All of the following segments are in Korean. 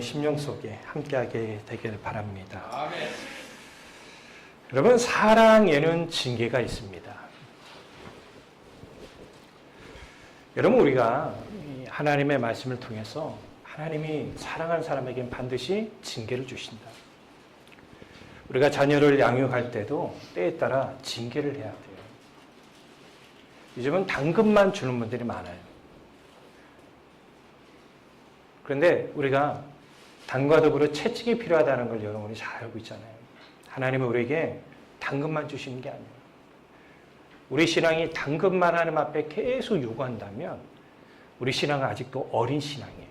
심령 속에 함께하게 되길 바랍니다. 아멘. 여러분, 사랑에는 징계가 있습니다. 여러분, 우리가 하나님의 말씀을 통해서 하나님이 사랑하는 사람에게는 반드시 징계를 주신다. 우리가 자녀를 양육할 때도 때에 따라 징계를 해야 돼요. 요즘은 당근만 주는 분들이 많아요. 그런데 우리가 당과 더불어 채찍이 필요하다는 걸 여러분이 잘 알고 있잖아요. 하나님은 우리에게 당근만 주시는 게 아니에요. 우리 신앙이 당근만 하나님 앞에 계속 요구한다면 우리 신앙은 아직도 어린 신앙이에요.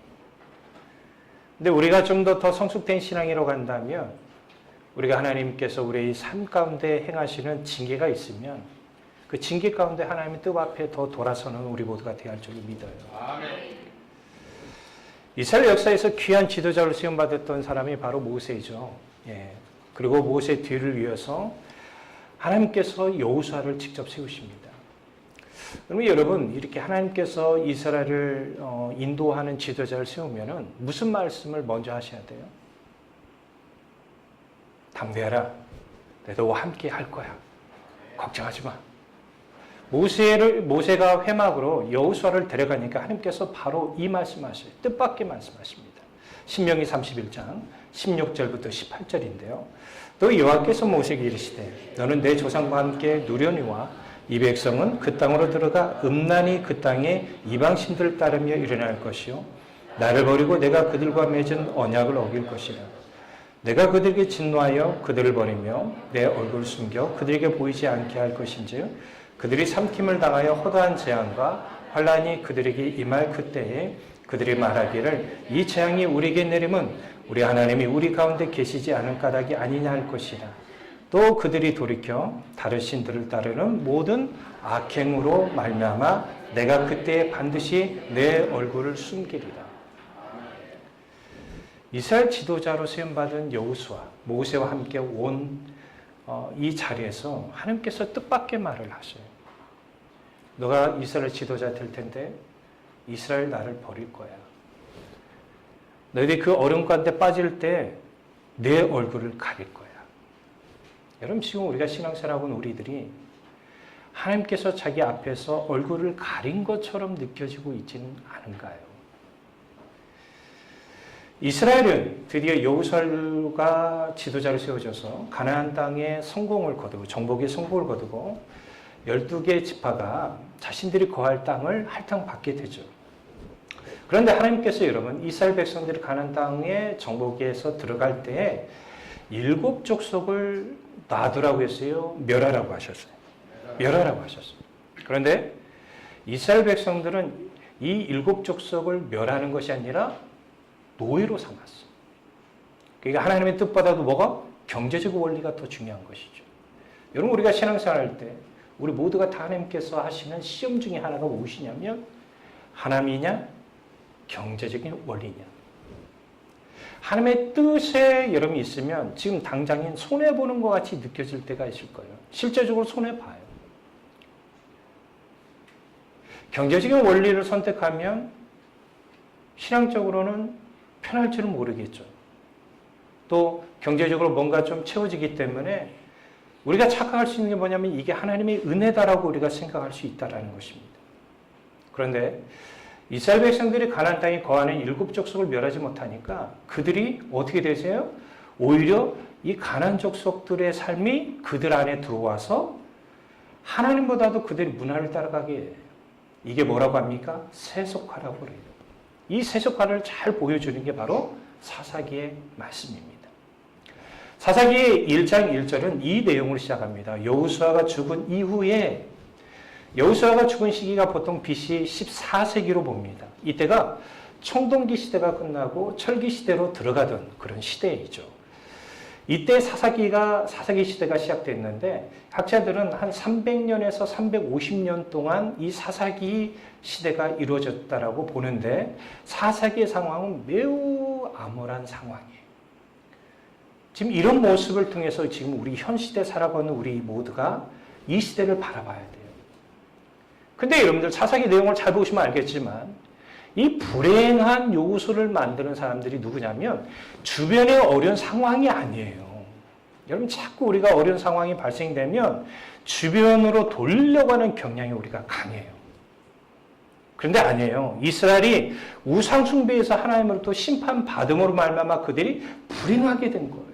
근데 우리가 좀 더 성숙된 신앙이라고 한다면 우리가 하나님께서 우리의 삶 가운데 행하시는 징계가 있으면 그 징계 가운데 하나님의 뜻 앞에 더 돌아서는 우리 모두가 되어야 줄 믿어요. 아멘. 이스라엘 역사에서 귀한 지도자로 시험받았던 사람이 바로 모세이죠. 그리고 모세 뒤를 이어서 하나님께서 여호수아를 직접 세우십니다. 그러면 여러분, 이렇게 하나님께서 이스라엘을 인도하는 지도자를 세우면은 무슨 말씀을 먼저 하셔야 돼요? 담대하라. 내가 너와 함께 할 거야. 걱정하지 마. 모세가 회막으로 여호수아를 데려가니까 하나님께서 바로 이 말씀하셔요. 뜻밖의 말씀하십니다. 신명기 31장 16절부터 18절인데요. 또 여호와께서 모세에게 이르시되 너는 내 조상과 함께 누려니와 이 백성은 그 땅으로 들어가 음란히 그 땅에 이방신들을 따르며 일어날 것이요 나를 버리고 내가 그들과 맺은 언약을 어길 것이라. 내가 그들에게 진노하여 그들을 버리며 내 얼굴을 숨겨 그들에게 보이지 않게 할 것인즉 그들이 삼킴을 당하여 허다한 재앙과 환란이 그들에게 임할 그때에 그들이 말하기를 이 재앙이 우리에게 내림은 우리 하나님이 우리 가운데 계시지 않은 까닭이 아니냐 할 것이라. 또 그들이 돌이켜 다른 신들을 따르는 모든 악행으로 말미암아 내가 그때에 반드시 내 얼굴을 숨기리라. 이스라엘 지도자로 세움받은 여호수아, 모세와 함께 온 이 자리에서 하나님께서 뜻밖의 말을 하셔요. 너가 이스라엘 지도자 될 텐데 이스라엘 나를 버릴 거야. 너희들이 그 어려움 가운데 빠질 때 내 얼굴을 가릴 거야. 여러분, 지금 우리가 신앙생활하고는 우리들이 하나님께서 자기 앞에서 얼굴을 가린 것처럼 느껴지고 있지는 않은가요? 이스라엘은 드디어 여호수아가 지도자로 세워져서 가나안 땅의 성공을 거두고 정복의 성공을 거두고 12개의 지파가 자신들이 거할 땅을 할당받게 되죠. 그런데 하나님께서 여러분 이스라엘 백성들이 가나안 땅에 정복에서 들어갈 때에 7 족속을 놔두라고 했어요? 멸하라고 하셨어요? 멸하라고 하셨어요. 그런데 이스라엘 백성들은 이 7 족속을 멸하는 것이 아니라 노예로 삼았어. 그러니까 하나님의 뜻보다도 뭐가? 경제적 원리가 더 중요한 것이죠. 여러분, 우리가 신앙생활 할 때 우리 모두가 다 하나님께서 하시는 시험 중에 하나가 무엇이냐면 하나님이냐 경제적인 원리냐. 하나님의 뜻에 여러분이 있으면 지금 당장인 손해보는 것 같이 느껴질 때가 있을 거예요. 실제적으로 손해봐요. 경제적인 원리를 선택하면 신앙적으로는 편할지는 모르겠죠. 또 경제적으로 뭔가 좀 채워지기 때문에 우리가 착각할 수 있는 게 뭐냐면 이게 하나님의 은혜다라고 우리가 생각할 수 있다는 것입니다. 그런데 이스라엘 백성들이 가나안 땅에 거하는 7 족속을 멸하지 못하니까 그들이 어떻게 되세요? 오히려 이 가나안 족속들의 삶이 그들 안에 들어와서 하나님보다도 그들이 문화를 따라가게 해요. 이게 뭐라고 합니까? 세속화라고 그래요. 이 세속화를 잘 보여주는 게 바로 사사기의 말씀입니다. 사사기 1장 1절은 이 내용으로 시작합니다. 여호수아가 죽은 이후에 여호수아가 죽은 시기가 보통 BC 14세기로 봅니다. 이때가 청동기 시대가 끝나고 철기 시대로 들어가던 그런 시대이죠. 이때 사사기 시대가 시작됐는데 학자들은 한 300년에서 350년 동안 이 사사기 시대가 이루어졌다라고 보는데 사사기의 상황은 매우 암울한 상황이에요. 지금 이런 모습을 통해서 지금 우리 현 시대 살아가는 우리 모두가 이 시대를 바라봐야 돼요. 근데 여러분들 사사기 내용을 잘 보시면 알겠지만 이 불행한 요소를 만드는 사람들이 누구냐면 주변의 어려운 상황이 아니에요. 여러분 자꾸 우리가 어려운 상황이 발생되면 주변으로 돌려고 하는 경향이 우리가 강해요. 그런데 아니에요. 이스라엘이 우상 숭배에서 하나님으로부터 심판받음으로 말미암아 그들이 불행하게 된 거예요.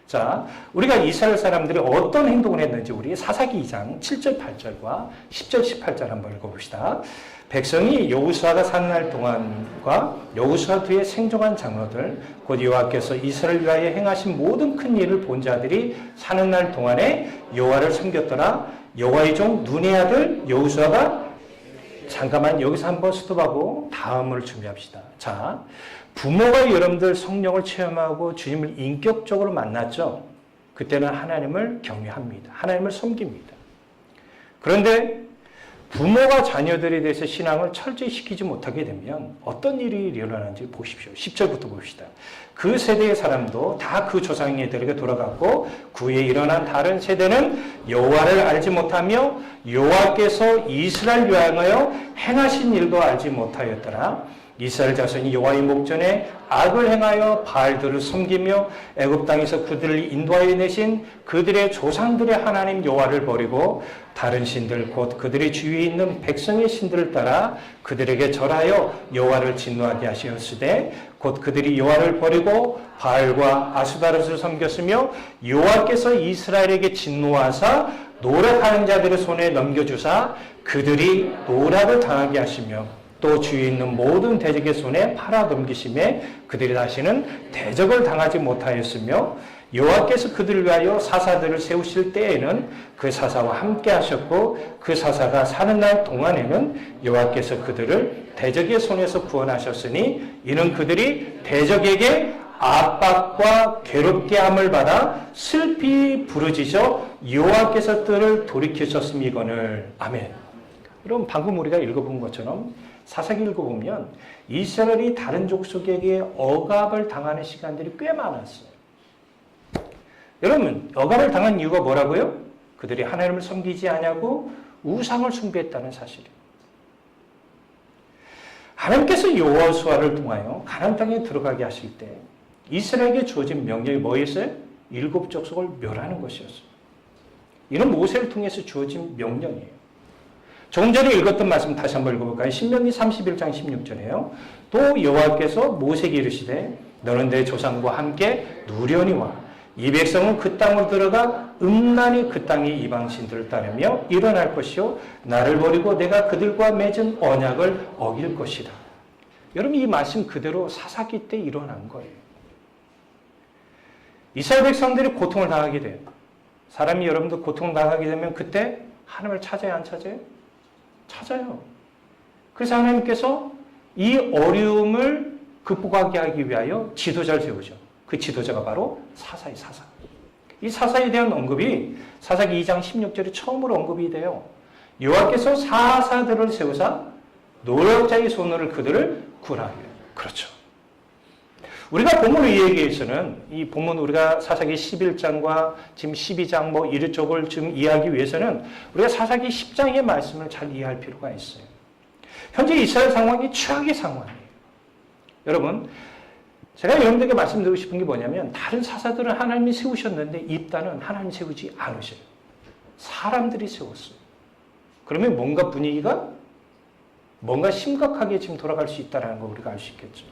자, 우리가 이스라엘 사람들이 어떤 행동을 했는지 우리 사사기 2장 7절 8절과 10절 18절 한번 읽어봅시다. 백성이 여호수아가 사는 날 동안과 여호수아 뒤에 생존한 장로들 곧 여호와께서 이스라엘 위하여 행하신 모든 큰 일을 본 자들이 사는 날 동안에 여호와를 섬겼더라. 여호와의 종 눈의 아들 여호수아가 잠깐만 여기서 한번 스톱하고 다음을 준비합시다. 자, 부모가 여러분들 성령을 체험하고 주님을 인격적으로 만났죠. 그때는 하나님을 경외합니다. 하나님을 섬깁니다. 그런데 부모가 자녀들에 대해서 신앙을 철저히 시키지 못하게 되면 어떤 일이 일어나는지 보십시오. 10절부터 봅시다. 그 세대의 사람도 다 그 조상에들에게 돌아갔고 그에 일어난 다른 세대는 여호와를 알지 못하며 여호와께서 이스라엘 위하여 행하신 일도 알지 못하였더라. 이스라엘 자손이 여호와의 목전에 악을 행하여 바알들을 섬기며 애굽 땅에서 그들을 인도하여 내신 그들의 조상들의 하나님 여호와를 버리고 다른 신들 곧 그들의 주위에 있는 백성의 신들을 따라 그들에게 절하여 여호와를 진노하게 하시었으되 곧 그들이 여호와를 버리고 바알과 아스다롯을 섬겼으며 여호와께서 이스라엘에게 진노하사 노력하는 자들의 손에 넘겨주사 그들이 노략을 당하게 하시며 또 주위에 있는 모든 대적의 손에 팔아 넘기심에 그들이 다시는 대적을 당하지 못하였으며 여호와께서 그들을 위하여 사사들을 세우실 때에는 그 사사와 함께 하셨고 그 사사가 사는 날 동안에는 여호와께서 그들을 대적의 손에서 구원하셨으니 이는 그들이 대적에게 압박과 괴롭게 함을 받아 슬피 부르짖어 여호와께서 그들을 돌이키셨음이거늘. 아멘. 여러분 방금 우리가 읽어본 것처럼 사사기 읽어보면 이스라엘이 다른 족속에게 억압을 당하는 시간들이 꽤 많았어요. 여러분 억압을 당한 이유가 뭐라고요? 그들이 하나님을 섬기지 않냐고 우상을 숭배했다는 사실이에요. 하나님께서 여호수아를 통하여 가나안 땅에 들어가게 하실 때 이스라엘에게 주어진 명령이 뭐였어요? 7 족속을 멸하는 것이었어요. 이는 모세를 통해서 주어진 명령이에요. 조금 전에 읽었던 말씀 다시 한번 읽어볼까요? 신명기 31장 16절이에요. 또 여호와께서 모세에게 이르시되 너는 내 조상과 함께 누려니와 이 백성은 그 땅으로 들어가 음란히 그 땅의 이방신들을 따르며 일어날 것이요 나를 버리고 내가 그들과 맺은 언약을 어길 것이다. 여러분 이 말씀 그대로 사사기 때 일어난 거예요. 이스라엘 백성들이 고통을 당하게 돼요. 사람이 여러분들 고통을 당하게 되면 그때 하나님을 찾아야 안 찾아요? 찾아요. 그래서 하나님께서 이 어려움을 극복하게 하기 위하여 지도자를 세우죠. 그 지도자가 바로 사사의 사사. 이 사사에 대한 언급이 사사기 2장 16절에 처음으로 언급이 돼요. 여호와께서 사사들을 세우사 노력자의 손으로 그들을 구하여. 그렇죠. 우리가 본문을 이해하기 위해서는 이 본문 우리가 사사기 11장과 지금 12장 뭐 이쪽을 지금 이해하기 위해서는 우리가 사사기 10장의 말씀을 잘 이해할 필요가 있어요. 현재 이스라엘 상황이 최악의 상황이에요. 여러분, 제가 여러분들에게 말씀드리고 싶은 게 뭐냐면 다른 사사들은 하나님이 세우셨는데 입단은 하나님이 세우지 않으셔요. 사람들이 세웠어요. 그러면 뭔가 분위기가 뭔가 심각하게 지금 돌아갈 수 있다는 걸 우리가 알 수 있겠죠.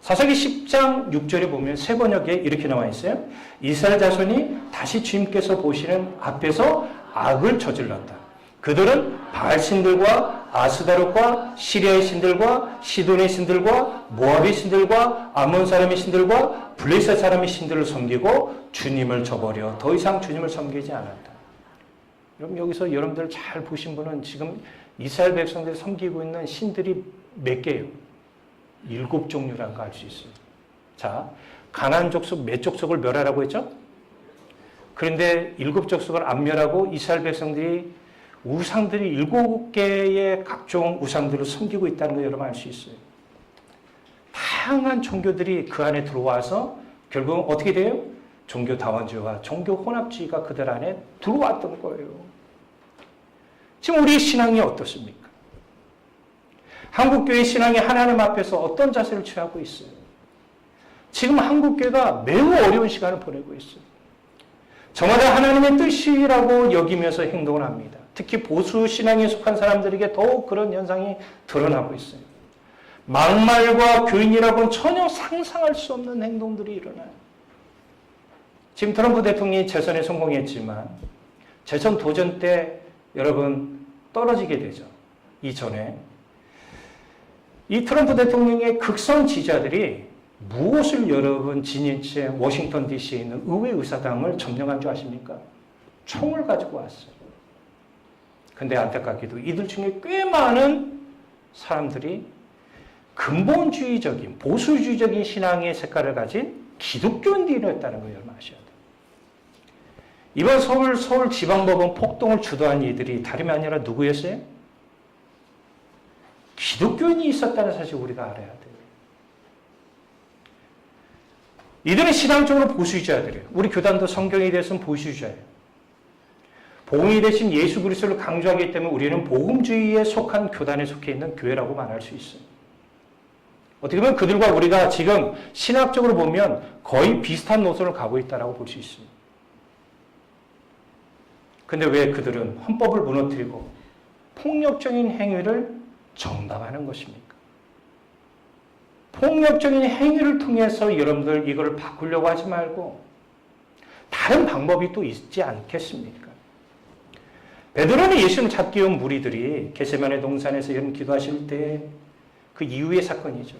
사사기 10장 6절에 보면 세 번역에 이렇게 나와 있어요. 이스라엘 자손이 다시 주님께서 보시는 앞에서 악을 저질렀다. 그들은 바알 신들과 아스다롯과 시리아의 신들과 시돈의 신들과 모압의 신들과 아몬 사람의 신들과 블레셋 사람의 신들을 섬기고 주님을 저버려 더 이상 주님을 섬기지 않았다. 여러분 여기서 여러분들 잘 보신 분은 지금 이스라엘 백성들이 섬기고 있는 신들이 몇 개예요? 7 종류라는 거 알 수 있어요. 자, 가나안 족속 몇 족속을 멸하라고 했죠? 그런데 7 족속을 안 멸하고 이스라엘 백성들이 우상들이 7개의 각종 우상들을 섬기고 있다는 걸 여러분 알 수 있어요. 다양한 종교들이 그 안에 들어와서 결국은 어떻게 돼요? 종교 다원주의와 종교 혼합주의가 그들 안에 들어왔던 거예요. 지금 우리의 신앙이 어떻습니까? 한국교회 신앙이 하나님 앞에서 어떤 자세를 취하고 있어요? 지금 한국교회가 매우 어려운 시간을 보내고 있어요. 저마다 하나님의 뜻이라고 여기면서 행동을 합니다. 특히 보수 신앙에 속한 사람들에게 더욱 그런 현상이 드러나고 있어요. 막말과 교인이라고는 전혀 상상할 수 없는 행동들이 일어나요. 지금 트럼프 대통령이 재선에 성공했지만 재선 도전 때 여러분 떨어지게 되죠. 이전에 이 트럼프 대통령의 극성 지지자들이 무엇을 여러분 지닌 채 워싱턴 DC에 있는 의회 의사당을 점령한 줄 아십니까? 총을 가지고 왔어요. 근데 안타깝게도 이들 중에 꽤 많은 사람들이 근본주의적인 보수주의적인 신앙의 색깔을 가진 기독교인들이었다는 걸 여러분 아셔야 돼요. 이번 서울지방법원 폭동을 주도한 이들이 다름이 아니라 누구였어요? 기독교인이 있었다는 사실 우리가 알아야 돼요. 이들은 신앙적으로 보수주의자들이에요. 우리 교단도 성경에 대해서는 보수주의자예요. 복음이 되신 예수 그리스도를 강조하기 때문에 우리는 복음주의에 속한 교단에 속해 있는 교회라고 말할 수 있어요. 어떻게 보면 그들과 우리가 지금 신학적으로 보면 거의 비슷한 노선을 가고 있다고 볼 수 있습니다. 근데 왜 그들은 헌법을 무너뜨리고 폭력적인 행위를 정당화하는 것입니까? 폭력적인 행위를 통해서 여러분들 이거를 바꾸려고 하지 말고 다른 방법이 또 있지 않겠습니까? 베드로는 예수님을 찾기 온 무리들이 겟세마네 동산에서 여러분 기도하실 때 그 이후의 사건이죠.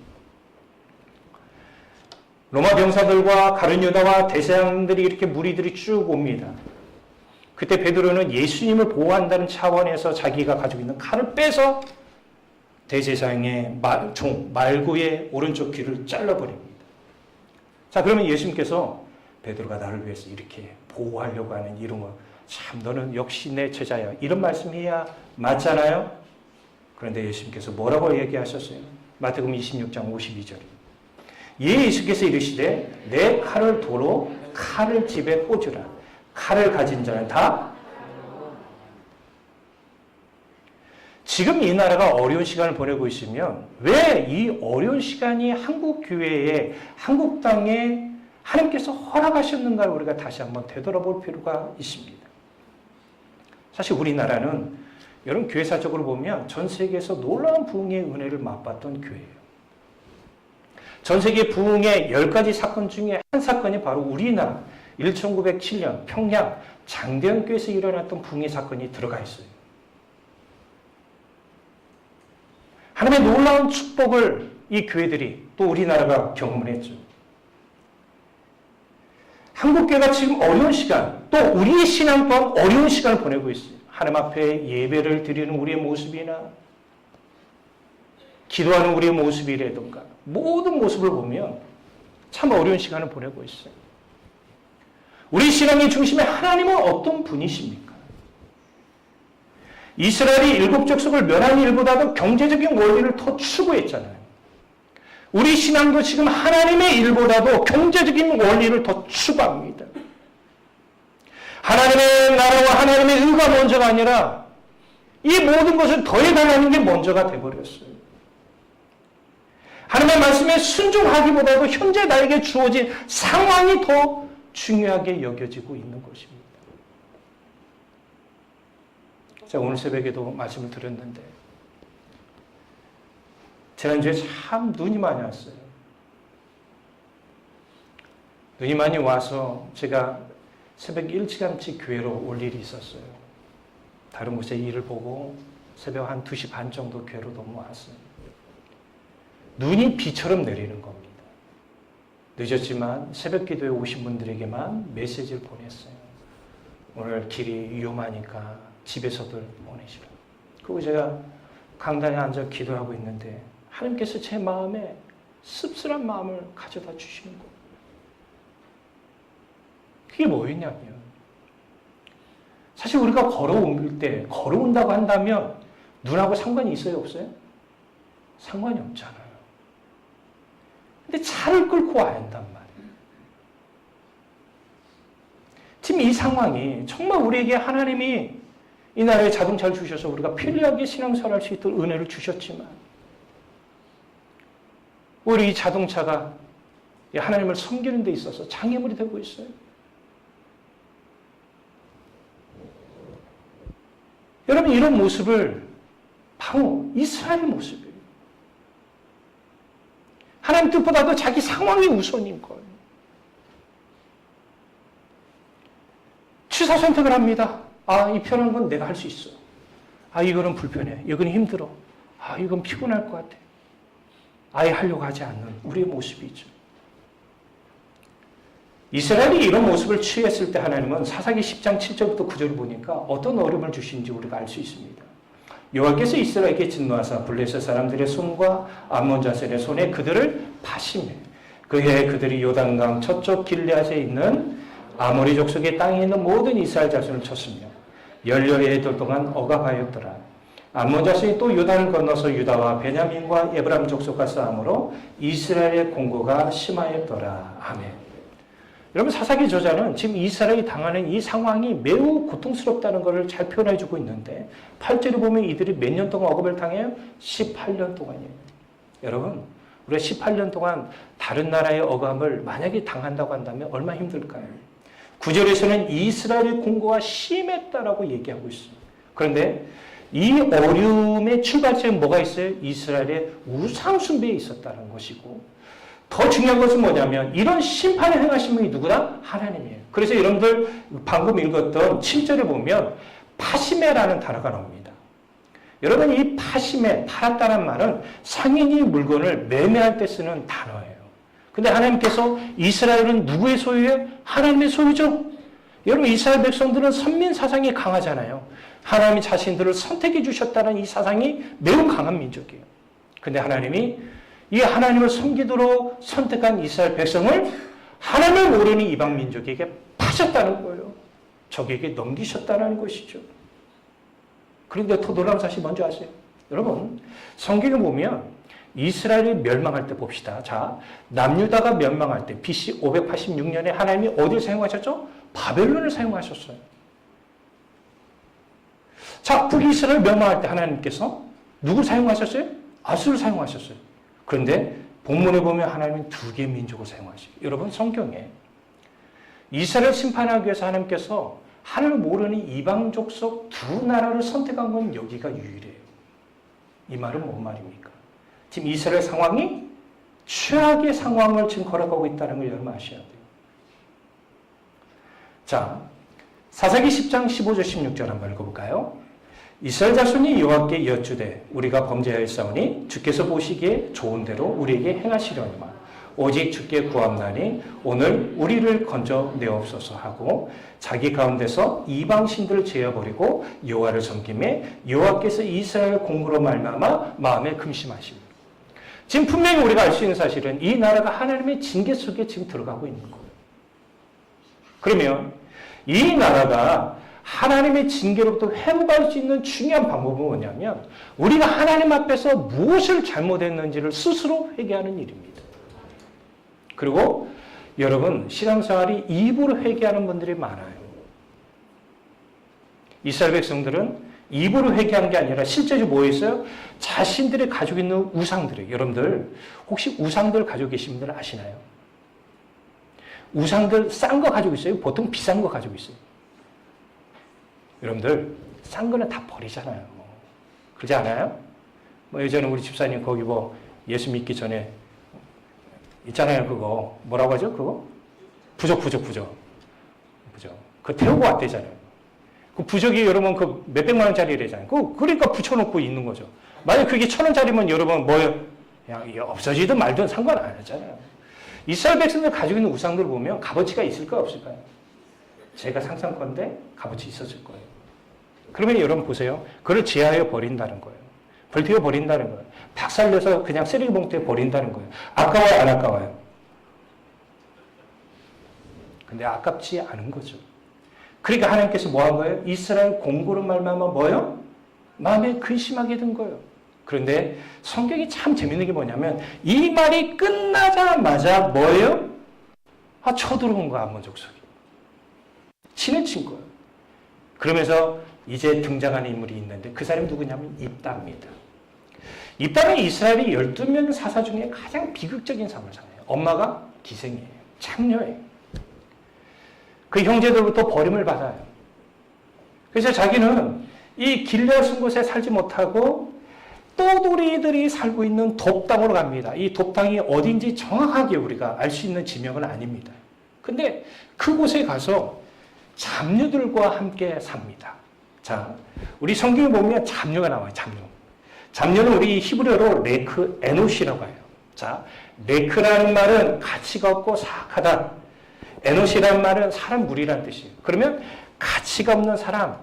로마 병사들과 가룟 유다와 대제사장들이 이렇게 무리들이 쭉 옵니다. 그때 베드로는 예수님을 보호한다는 차원에서 자기가 가지고 있는 칼을 빼서 대제사장의 말구의 오른쪽 귀를 잘라버립니다. 자, 그러면 예수님께서 베드로가 나를 위해서 이렇게 보호하려고 하는 이런 거, 참 너는 역시 내 제자야, 이런 말씀해야 맞잖아요. 그런데 예수님께서 뭐라고 얘기하셨어요? 마태복음 26장 52절. 예수께서 이르시되 내 칼을 도로 칼을 집에 꽂으라. 칼을 가진 자는 다. 지금 이 나라가 어려운 시간을 보내고 있으면 왜 이 어려운 시간이 한국 교회에, 한국 땅에 하나님께서 허락하셨는가를 우리가 다시 한번 되돌아볼 필요가 있습니다. 사실 우리나라는 여러분 교회사적으로 보면 전 세계에서 놀라운 부흥의 은혜를 맛봤던 교회예요. 전 세계 부흥의 10가지 사건 중에 한 사건이 바로 우리나라 1907년 평양 장대현교회에서 일어났던 부흥의 사건이 들어가 있어요. 하나님의 놀라운 축복을 이 교회들이 또 우리나라가 경험을 했죠. 한국교회가 지금 어려운 시간, 또 우리의 신앙 또한 어려운 시간을 보내고 있어요. 하나님 앞에 예배를 드리는 우리의 모습이나 기도하는 우리의 모습이라든가 모든 모습을 보면 참 어려운 시간을 보내고 있어요. 우리 신앙의 중심에 하나님은 어떤 분이십니까? 이스라엘이 일곱 족속을 멸한 일보다도 경제적인 원리를 더 추구했잖아요. 우리 신앙도 지금 하나님의 일보다도 경제적인 원리를 더 추구합니다. 하나님의 나라와 하나님의 의가 먼저가 아니라 이 모든 것을 더해달라는 게 먼저가 돼버렸어요. 하나님의 말씀에 순종하기보다도 현재 나에게 주어진 상황이 더 중요하게 여겨지고 있는 것입니다. 제가 오늘 새벽에도 말씀을 드렸는데 지난주에 참 눈이 많이 왔어요. 눈이 많이 와서 제가 새벽 일찌감치 교회로 올 일이 있었어요. 다른 곳에 일을 보고 새벽 한 2시 반 정도 교회로 넘어왔어요. 눈이 비처럼 내리는 겁니다. 늦었지만 새벽 기도에 오신 분들에게만 메시지를 보냈어요. 오늘 길이 위험하니까 집에서들 보내시라. 그리고 제가 강단에 앉아 기도하고 있는데 하나님께서 제 마음에 씁쓸한 마음을 가져다 주시는 거예요. 그게 뭐였냐면 사실 우리가 걸어올 때 걸어온다고 한다면 눈하고 상관이 있어요? 없어요? 상관이 없잖아요. 근데 차를 끌고 와야 한단 말이에요. 지금 이 상황이 정말 우리에게 하나님이 이 나라에 자동차를 주셔서 우리가 편리하게 신앙생활할 수 있도록 은혜를 주셨지만 오히려 이 자동차가 하나님을 섬기는 데 있어서 장애물이 되고 있어요. 여러분, 이런 모습을 바로 이스라엘의 모습이에요. 하나님 뜻보다도 자기 상황이 우선인 거예요. 취사 선택을 합니다. 이 편한 건 내가 할 수 있어. 이거는 불편해. 이건 힘들어. 이건 피곤할 것 같아. 아예 하려고 하지 않는 우리의 모습이죠. 이스라엘이 이런 모습을 취했을 때 하나님은 사사기 10장 7절부터 9절을 보니까 어떤 어려움을 주시는지 우리가 알 수 있습니다. 여호와께서 이스라엘에게 진노하사 블레셋 사람들의 손과 암몬 자손의 손에 그들을 파시매 그해 그들이 요단강 저쪽 길르앗에 있는 아모리 족속의 땅에 있는 모든 이스라엘 자손을 쳤으며 열렬히 해들 동안 억압하였더라. 암몬 자손이 또 요단을 건너서 유다와 베냐민과 에브라임 족속과 싸움으로 이스라엘의 공고가 심하였더라. 아멘. 여러분, 사사기 저자는 지금 이스라엘이 당하는 이 상황이 매우 고통스럽다는 것을 잘 표현해주고 있는데 8절에 보면 이들이 몇 년 동안 억압을 당해요? 18년 동안이에요. 여러분, 우리가 18년 동안 다른 나라의 억압을 만약에 당한다고 한다면 얼마나 힘들까요? 9절에서는 이스라엘의 공고가 심했다라고 얘기하고 있어요. 그런데 이 어려움의 출발점에 뭐가 있어요? 이스라엘의 우상 숭배에 있었다는 것이고, 더 중요한 것은 뭐냐면 이런 심판을 행하신 분이 누구다? 하나님이에요. 그래서 여러분들 방금 읽었던 7절에 보면 파시메라는 단어가 나옵니다. 여러분, 이 파시메, 팔았다는 말은 상인이 물건을 매매할 때 쓰는 단어예요. 근데 하나님께서 이스라엘은 누구의 소유예요? 하나님의 소유죠. 여러분, 이스라엘 백성들은 선민 사상이 강하잖아요. 하나님이 자신들을 선택해 주셨다는 이 사상이 매우 강한 민족이에요. 근데 하나님이 이 하나님을 섬기도록 선택한 이스라엘 백성을 하나님을 모르는 이방 민족에게 파셨다는 거예요. 적에게 넘기셨다는 것이죠. 그런데 더 놀라운 사실 뭔지 아세요? 여러분, 성경에 보면 이스라엘이 멸망할 때 봅시다. 자, 남유다가 멸망할 때 BC 586년에 하나님이 어디를 사용하셨죠? 바벨론을 사용하셨어요. 자, 북이스라엘 멸망할 때 하나님께서 누구 사용하셨어요? 아수를 사용하셨어요. 그런데 본문에 보면 하나님은 두 개의 민족을 사용하시고, 여러분, 성경에 이스라엘 심판하기 위해서 하나님께서 하나님을 모르는 이방 족속 두 나라를 선택한 건 여기가 유일해요. 이 말은 뭔 말입니까? 지금 이스라엘 상황이 최악의 상황을 지금 걸어가고 있다는 걸 여러분 아셔야 돼요. 자, 사사기 10장 15절 16절 한번 읽어볼까요? 이스라엘 자손이 여호와께 여쭈되 우리가 범죄하였사오니 주께서 보시기에 좋은 대로 우리에게 행하시려니와 오직 주께 구함나니 오늘 우리를 건져내옵소서 하고 자기 가운데서 이방 신들을 제어버리고 여호와를 섬김에 여호와께서 이스라엘 공고로 말미암아 마음에 금심하시고, 지금 분명히 우리가 알 수 있는 사실은 이 나라가 하나님의 징계 속에 지금 들어가고 있는 거예요. 그러면 이 나라가 하나님의 징계로부터 회복할 수 있는 중요한 방법은 뭐냐면 우리가 하나님 앞에서 무엇을 잘못했는지를 스스로 회개하는 일입니다. 그리고 여러분, 신앙생활이 입으로 회개하는 분들이 많아요. 이스라엘 백성들은 입으로 회개한 게 아니라 실제로 뭐 했어요? 자신들이 가지고 있는 우상들이에요. 여러분들 혹시 우상들 가지고 계신 분들 아시나요? 우상들 싼 거 가지고 있어요? 보통 비싼 거 가지고 있어요? 여러분들 싼 거는 다 버리잖아요. 그러지 않아요? 예전에 우리 집사님 거기 예수 믿기 전에 있잖아요. 그거 뭐라고 하죠? 그거 부적. 그거 태우고 왔대잖아요. 그 부적이 여러분 그 몇백만 원짜리래잖아요. 그러니까 붙여놓고 있는 거죠. 만약 그게 1,000원짜리면 여러분 뭐예요? 그냥 없어지든 말든 상관 안 하잖아요. 이스라엘 백성들 가지고 있는 우상들을 보면 값어치가 있을까요, 없을까요? 제가 상상컨대 값어치 있었을 거예요. 그러면 여러분 보세요. 그걸 제하여 버린다는 거예요. 불태워 버린다는 거예요. 박살내서 그냥 쓰레기 봉투에 버린다는 거예요. 아까워요, 안 아까워요? 근데 아깝지 않은 거죠. 그러니까 하나님께서 뭐 한 거예요? 이스라엘 공고로 말미암아 뭐예요? 마음에 근심하게 된 거예요. 그런데 성경이 참 재밌는 게 뭐냐면 이 말이 끝나자마자 뭐예요? 쳐들어온 거야, 암몬 족속이. 친을 친 거예요. 그러면서 이제 등장하는 인물이 있는데 그 사람이 누구냐면 입다입니다. 입다는 이스라엘이 12명 사사 중에 가장 비극적인 삶을 살아요. 엄마가 기생이에요. 창녀예요. 그 형제들부터 버림을 받아요. 그래서 자기는 이 길르앗 쓴 곳에 살지 못하고 떠돌이들이 살고 있는 돕당으로 갑니다. 이 돕당이 어딘지 정확하게 우리가 알 수 있는 지명은 아닙니다. 근데 그곳에 가서 잡류들과 함께 삽니다. 자, 우리 성경에 보면 잡류가 나와요. 잡류. 잡류는 우리 히브리어로 레크 에노시라고 해요. 자, 레크라는 말은 가치가 없고 사악하다. 에노시라는 말은 사람 무리라는 뜻이에요. 그러면 가치가 없는 사람,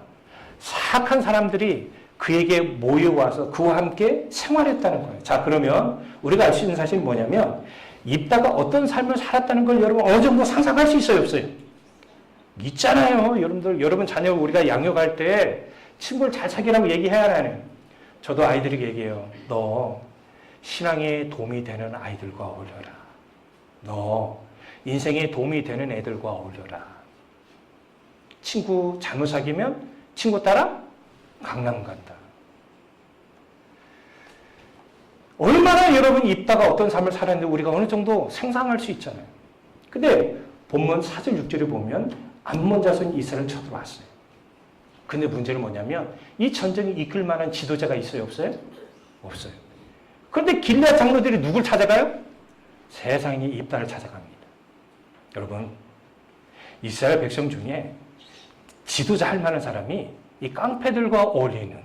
사악한 사람들이 그에게 모여와서 그와 함께 생활했다는 거예요. 자, 그러면 우리가 알 수 있는 사실은 뭐냐면 입다가 어떤 삶을 살았다는 걸 여러분 어느 정도 상상할 수 있어요, 없어요? 있잖아요. 여러분 자녀 우리가 양육할 때 친구를 잘 사귀라고 얘기해야 하나요? 저도 아이들에게 얘기해요. 너 신앙에 도움이 되는 아이들과 어울려라. 너 인생에 도움이 되는 애들과 어울려라. 친구 잘못 사귀면 친구 따라 강남 간다. 얼마나 여러분 입다가 어떤 삶을 살았는데 우리가 어느 정도 상상할 수 있잖아요. 근데 본문 4절 6절에 보면 암몬 자손이 이스라엘을 쳐들어왔어요. 근데 문제는 뭐냐면 이 전쟁을 이끌 만한 지도자가 있어요? 없어요? 없어요. 그런데 길르앗 장로들이 누굴 찾아가요? 세상에 입다를 찾아갑니다. 여러분, 이스라엘 백성 중에 지도자 할 만한 사람이 이 깡패들과 어울리는,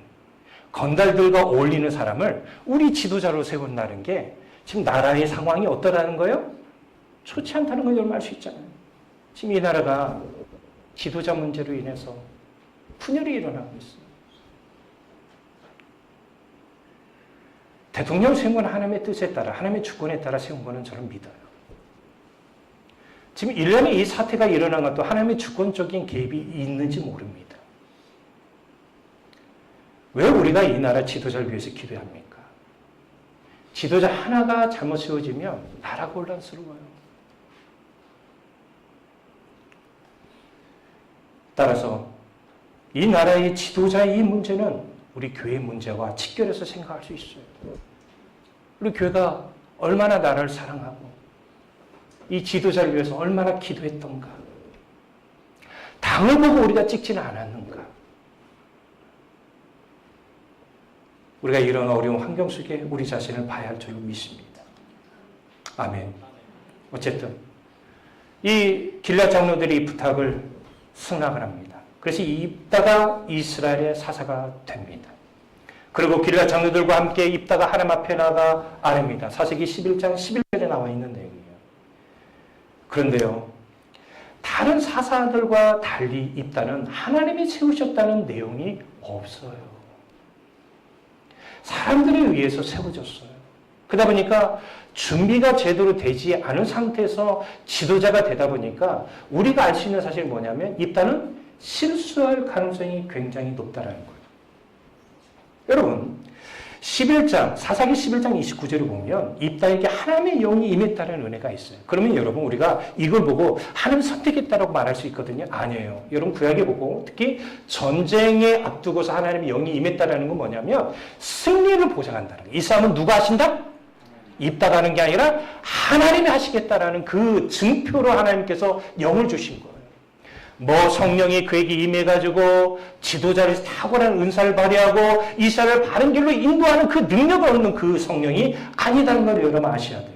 건달들과 어울리는 사람을 우리 지도자로 세운다는 게 지금 나라의 상황이 어떠라는 거예요? 좋지 않다는 걸 여러분 알 수 있잖아요. 지금 이 나라가 지도자 문제로 인해서 분열이 일어나고 있어요. 대통령 세운 건 하나님의 뜻에 따라, 하나님의 주권에 따라 세운 거는 저는 믿어요. 지금 일련의 이 사태가 일어난 것도 하나님의 주권적인 개입이 있는지 모릅니다. 왜 우리가 이 나라 지도자를 위해서 기도해야 합니까? 지도자 하나가 잘못 세워지면 나라가 혼란스러워요. 따라서 이 나라의 지도자의 이 문제는 우리 교회의 문제와 직결해서 생각할 수 있어요. 우리 교회가 얼마나 나라를 사랑하고 이 지도자를 위해서 얼마나 기도했던가. 당을 보고 우리가 찍지는 않았는가. 우리가 이런 어려운 환경 속에 우리 자신을 봐야 할 줄로 믿습니다. 아멘. 어쨌든 이 길르앗 장로들이 이 부탁을 승낙을 합니다. 그래서 입다가 이스라엘의 사사가 됩니다. 그리고 길르앗 장로들과 함께 입다가 하나님 앞에 나가 아뢰입니다. 사세기 11장 11절에 나와 있는 내용이에요. 그런데요, 다른 사사들과 달리 입다는 하나님이 세우셨다는 내용이 없어요. 사람들에 의해서 세워졌어요. 그러다 보니까 준비가 제대로 되지 않은 상태에서 지도자가 되다 보니까 우리가 알 수 있는 사실이 뭐냐면 입다는 실수할 가능성이 굉장히 높다는 거예요. 여러분, 사사기 11장 29절을 보면 입다에게 하나님의 영이 임했다는 은혜가 있어요. 그러면 여러분 우리가 이걸 보고 하나님 선택했다라고 말할 수 있거든요. 아니에요. 여러분 구약에 보고 특히 전쟁에 앞두고서 하나님의 영이 임했다는 건 뭐냐면 승리를 보장한다는 거예요. 이 싸움은 누가 하신다? 입다가 하는 게 아니라 하나님이 하시겠다라는 그 증표로 하나님께서 영을 주신 거예요. 뭐 성령이 그에게 임해가지고 지도자를 탁월한 은사를 발휘하고 이스라엘을 바른 길로 인도하는 그 능력을 얻는 그 성령이 아니다는 걸 여러분 아셔야 돼요.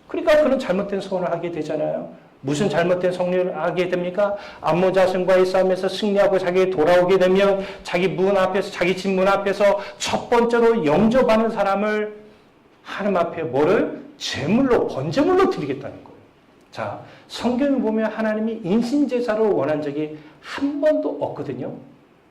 그러니까 그는 잘못된 소원을 하게 되잖아요. 무슨 잘못된 성령을 하게 됩니까? 암몬 자손과의 싸움에서 승리하고 자기가 돌아오게 되면 자기 문 앞에서, 자기 집 문 앞에서 첫 번째로 영접하는 사람을 하나님 앞에 뭐를? 제물로, 번제물로 드리겠다는 거예요. 자, 성경을 보면 하나님이 인신제사를 원한 적이 한 번도 없거든요.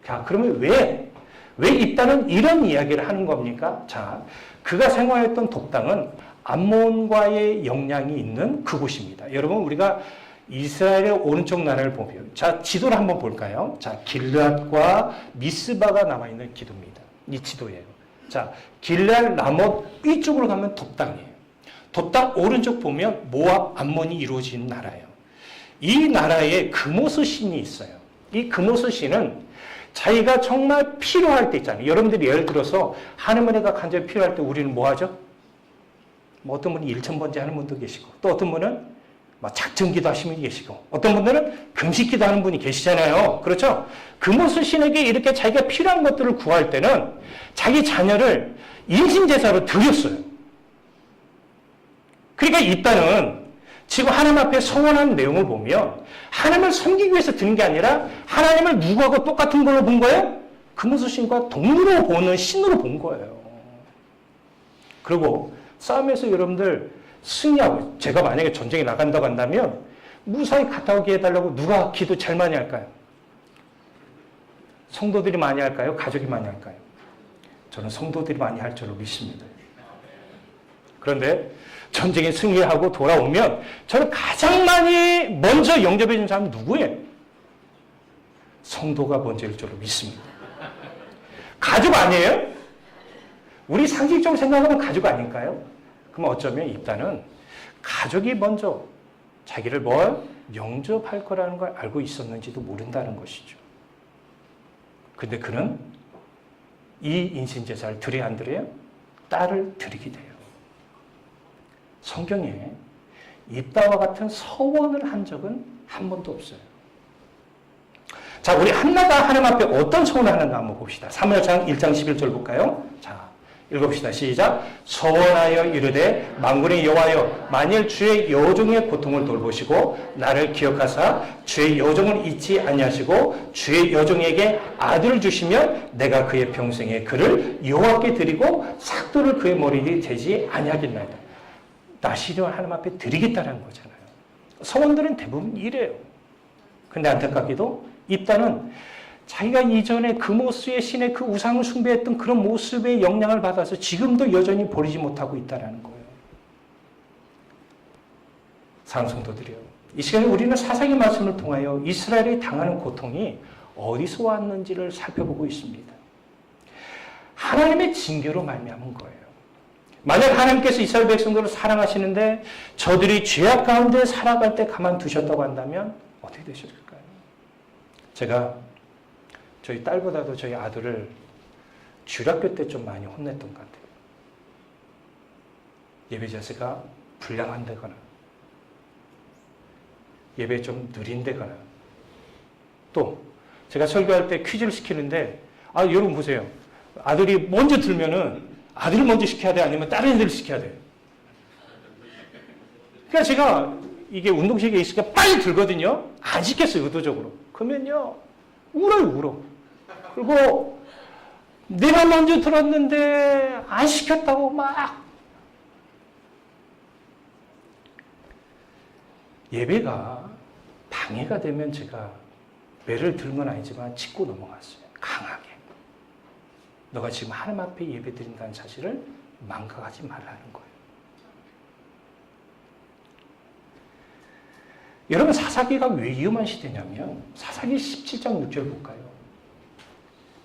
자, 그러면 왜 입다는 이런 이야기를 하는 겁니까? 자, 그가 생활했던 돕당은 암몬과의 영향이 있는 그곳입니다. 여러분, 우리가 이스라엘의 오른쪽 나라를 보면, 자, 지도를 한번 볼까요? 자, 길르앗과 미스바가 남아있는 기도입니다. 이 지도예요. 자, 길르앗 라못 위쪽으로 가면 돕당이에요. 돕당 오른쪽 보면 모압, 암몬이 이루어진 나라예요. 이 나라에 금오스 신이 있어요. 이 금오스 신은 자기가 정말 필요할 때 있잖아요. 여러분들이 예를 들어서 하나님 은혜가 간절히 필요할 때 우리는 뭐 하죠? 뭐 어떤 분이 일천번제 하는 분도 계시고, 또 어떤 분은 막 작정기도 하시는 분이 계시고, 어떤 분들은 금식기도 하는 분이 계시잖아요. 그렇죠? 금오수 신에게 이렇게 자기가 필요한 것들을 구할 때는 자기 자녀를 인신제사로 드렸어요. 그러니까 이따는 지금 하나님 앞에 서원하는 내용을 보면 하나님을 섬기기 위해서 드는 게 아니라 하나님을 누구하고 똑같은 걸로 본 거예요? 금오수 신과 동물로 보는 신으로 본 거예요. 그리고 싸움에서 여러분들 승리하고, 제가 만약에 전쟁에 나간다고 한다면 무사히 갔다 오게 해달라고 누가 기도 제일 많이 할까요? 성도들이 많이 할까요? 가족이 많이 할까요? 저는 성도들이 많이 할 줄로 믿습니다. 그런데 전쟁에 승리하고 돌아오면 저는 가장 많이 먼저 영접해 준 사람은 누구예요? 성도가 먼저일 줄로 믿습니다. 가족 아니에요? 우리 상식적으로 생각하면 가족 아닐까요? 그럼 어쩌면 입다는 가족이 먼저 자기를 뭘 영접할 거라는 걸 알고 있었는지도 모른다는 것이죠. 근데 그는 이 인신제사를 드려야 안 드려요? 딸을 드리게 돼요. 성경에 입다와 같은 서원을 한 적은 한 번도 없어요. 자, 우리 한나가 하나님 앞에 어떤 서원을 하는가 한번 봅시다. 사무엘상 1장 11절 볼까요? 자, 읽어봅시다. 시작. 서원하여 이르되 만군의 여호와여, 만일 주의 여종의 고통을 돌보시고 나를 기억하사 주의 여종을 잊지 아니하시고 주의 여종에게 아들을 주시면 내가 그의 평생에 그를 여호와께 드리고 삭도를 그의 머리에 대지 아니하겠나이다. 나시려 하나님 앞에 드리겠다는 거잖아요. 서원들은 대부분 이래요. 근데 안타깝게도 입다는 자기가 이전에 금오수의 신의 그 우상을 숭배했던 그런 모습의 영향을 받아서 지금도 여전히 버리지 못하고 있다는 거예요. 사랑하는 성도들이요, 이 시간에 우리는 사사기 말씀을 통하여 이스라엘이 당하는 고통이 어디서 왔는지를 살펴보고 있습니다. 하나님의 징계로 말미암은 거예요. 만약 하나님께서 이스라엘 백성들을 사랑하시는데 저들이 죄악 가운데 살아갈 때 가만두셨다고 한다면 어떻게 되셨을까요? 제가 저희 딸보다도 저희 아들을 주일학교 때 좀 많이 혼냈던 것 같아요. 예배 자세가 불량한다거나 예배 좀 느린다거나, 또 제가 설교할 때 퀴즈를 시키는데 여러분 보세요. 아들이 먼저 들면은 아들을 먼저 시켜야 돼, 아니면 다른 애들을 시켜야 돼. 그러니까 제가 이게 운동식에 있으니까 빨리 들거든요. 안 시켰어요, 의도적으로. 그러면요, 울어. 그리고 내가 먼저 들었는데 안 시켰다고 막. 예배가 방해가 되면 제가 매를 들은 건 아니지만 짚고 넘어갔어요. 강하게. 너가 지금 하나님 앞에 예배 드린다는 사실을 망각하지 말라는 거예요. 여러분, 사사기가 왜 위험한 시대냐면 사사기 17장 6절 볼까요?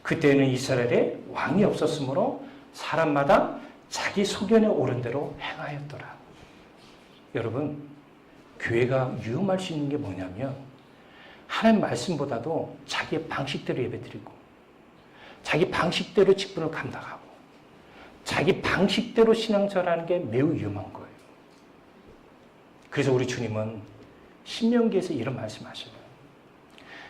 그때는 이스라엘에 왕이 없었으므로 사람마다 자기 소견에 오른 대로 행하였더라. 여러분, 교회가 위험할 수 있는 게 뭐냐면 하나님 말씀보다도 자기의 방식대로 예배드리고 자기 방식대로 직분을 감당하고 자기 방식대로 신앙생활하는 게 매우 위험한 거예요. 그래서 우리 주님은 신명기에서 이런 말씀하셔요.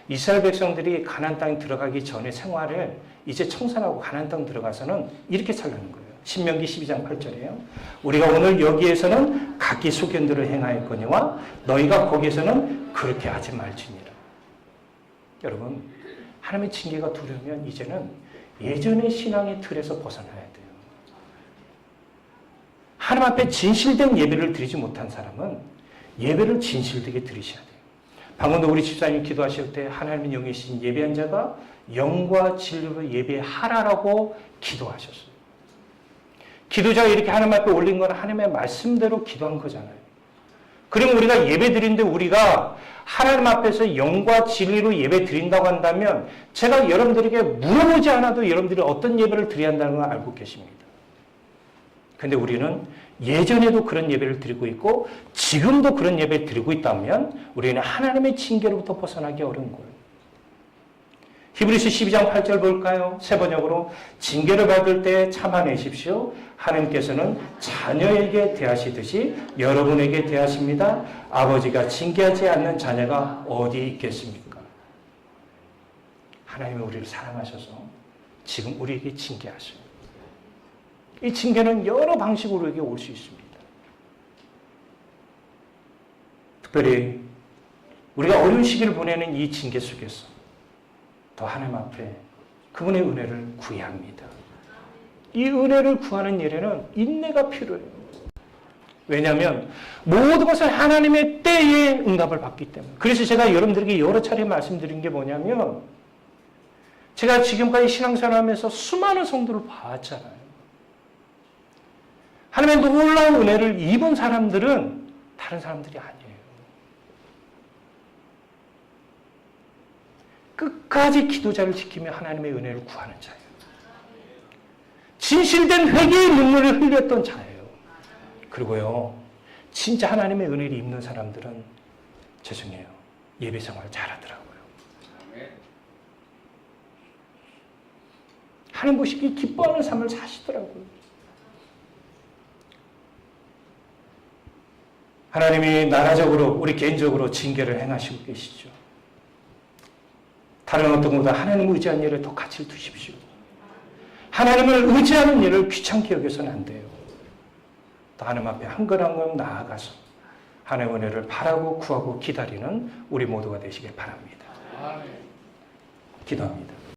이스라엘 백성들이 가나안 땅에 들어가기 전에 생활을 이제 청산하고 가나안 땅 들어가서는 이렇게 살라는 거예요. 신명기 12장 8절이에요. 우리가 오늘 여기에서는 각기 소견대로 행하였거니와 너희가 거기에서는 그렇게 하지 말지니라. 여러분, 하나님의 징계가 두려우면 이제는 예전의 신앙의 틀에서 벗어나야 돼요. 하나님 앞에 진실된 예배를 드리지 못한 사람은 예배를 진실되게 드리셔야 돼요. 방금도 우리 집사님이 기도하실 때 하나님의 영이신 예배한 자가 영과 진리로 예배하라라고 기도하셨어요. 기도자가 이렇게 하나님 앞에 올린 건 하나님의 말씀대로 기도한 거잖아요. 그러면 우리가 예배 드리는데 우리가 하나님 앞에서 영과 진리로 예배 드린다고 한다면 제가 여러분들에게 물어보지 않아도 여러분들이 어떤 예배를 드려야 한다는 걸 알고 계십니다. 근데 우리는 예전에도 그런 예배를 드리고 있고 지금도 그런 예배를 드리고 있다면 우리는 하나님의 징계로부터 벗어나기 어려운 거예요. 히브리서 12장 8절 볼까요? 세 번역으로 징계를 받을 때 참아내십시오. 하나님께서는 자녀에게 대하시듯이 여러분에게 대하십니다. 아버지가 징계하지 않는 자녀가 어디 있겠습니까? 하나님이 우리를 사랑하셔서 지금 우리에게 징계하셔요. 이 징계는 여러 방식으로 우리에게 올 수 있습니다. 특별히 우리가 어려운 시기를 보내는 이 징계 속에서 더 하나님 앞에 그분의 은혜를 구해야 합니다. 이 은혜를 구하는 일에는 인내가 필요해요. 왜냐하면 모든 것을 하나님의 때에 응답을 받기 때문에. 그래서 제가 여러분들에게 여러 차례 말씀드린 게 뭐냐면 제가 지금까지 신앙생활하면서 수많은 성도를 봤잖아요. 하나님의 놀라운 은혜를 입은 사람들은 다른 사람들이 아니에요. 끝까지 기도자를 지키며 하나님의 은혜를 구하는 자예요. 진실된 회개의 눈물을 흘렸던 자예요. 그리고요, 진짜 하나님의 은혜를 입는 사람들은 죄송해요. 예배 생활 잘하더라고요. 하나님 보시기 기뻐하는 삶을 사시더라고요. 하나님이 나라적으로, 우리 개인적으로 징계를 행하시고 계시죠. 다른 어떤 것보다 하나님을 의지하는 일에 더 가치를 두십시오. 하나님을 의지하는 일을 귀찮게 여겨서는 안 돼요. 또 하나님 앞에 한 걸 한 걸 나아가서 하나님의 은혜를 바라고 구하고 기다리는 우리 모두가 되시길 바랍니다. 기도합니다.